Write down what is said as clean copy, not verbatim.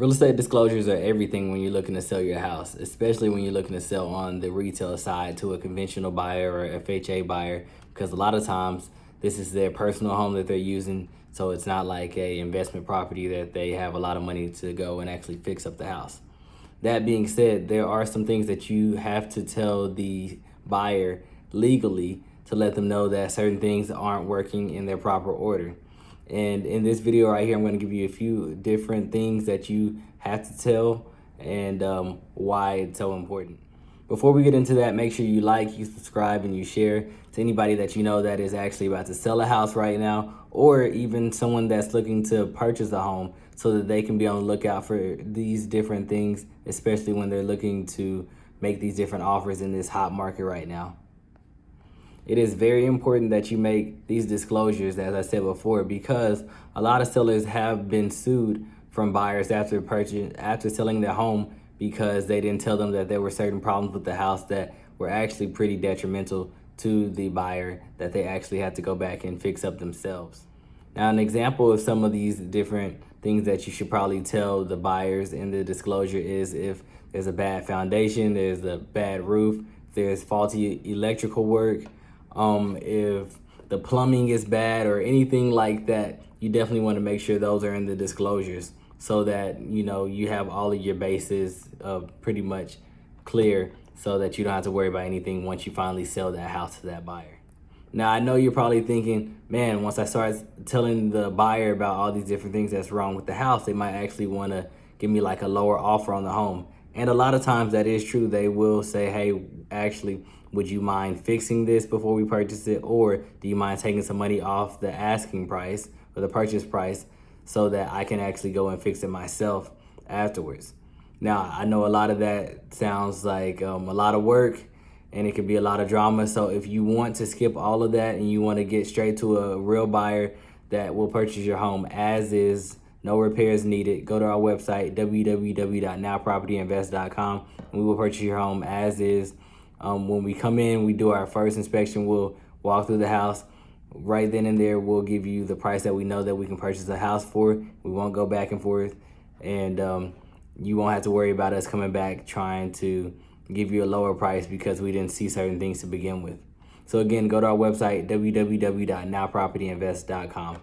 Real estate disclosures are everything when you're looking to sell your house, especially when you're looking to sell on the retail side to a conventional buyer or FHA buyer, because a lot of times this is their personal home that they're using. So it's not like a investment property that they have a lot of money to go and actually fix up the house. That being said, there are some things that you have to tell the buyer legally to let them know that certain things aren't working in their proper order. And in this video right here, I'm going to give you a few different things that you have to tell and why it's so important. Before we get into that, make sure you like, you subscribe, and you share to anybody that you know that is actually about to sell a house right now, or even someone that's looking to purchase a home, so that they can be on the lookout for these different things, especially when they're looking to make these different offers in this hot market right now. It is very important that you make these disclosures, as I said before, because a lot of sellers have been sued from buyers after selling their home because they didn't tell them that there were certain problems with the house that were actually pretty detrimental to the buyer that they actually had to go back and fix up themselves. Now, an example of some of these different things that you should probably tell the buyers in the disclosure is if there's a bad foundation, there's a bad roof, there's faulty electrical work, if the plumbing is bad or anything like that. You definitely want to make sure those are in the disclosures so that you have all of your bases pretty much clear, so that you don't have to worry about anything once you finally sell that house to that buyer. Now, I know you're probably thinking, man, once I start telling the buyer about all these different things that's wrong with the house, they might actually want to give me like a lower offer on the home. And a lot of times that is true. They will say, hey, actually, would you mind fixing this before we purchase it? Or do you mind taking some money off the asking price or the purchase price so that I can actually go and fix it myself afterwards? Now, I know a lot of that sounds like a lot of work, and it could be a lot of drama. So if you want to skip all of that and you want to get straight to a real buyer that will purchase your home as is, no repairs needed, go to our website, www.nowpropertyinvest.com, and we will purchase your home as is. When we come in, we do our first inspection. We'll walk through the house. Right then and there, we'll give you the price that we know that we can purchase a house for. We won't go back and forth, and you won't have to worry about us coming back trying to give you a lower price because we didn't see certain things to begin with. So again, go to our website, www.nowpropertyinvest.com.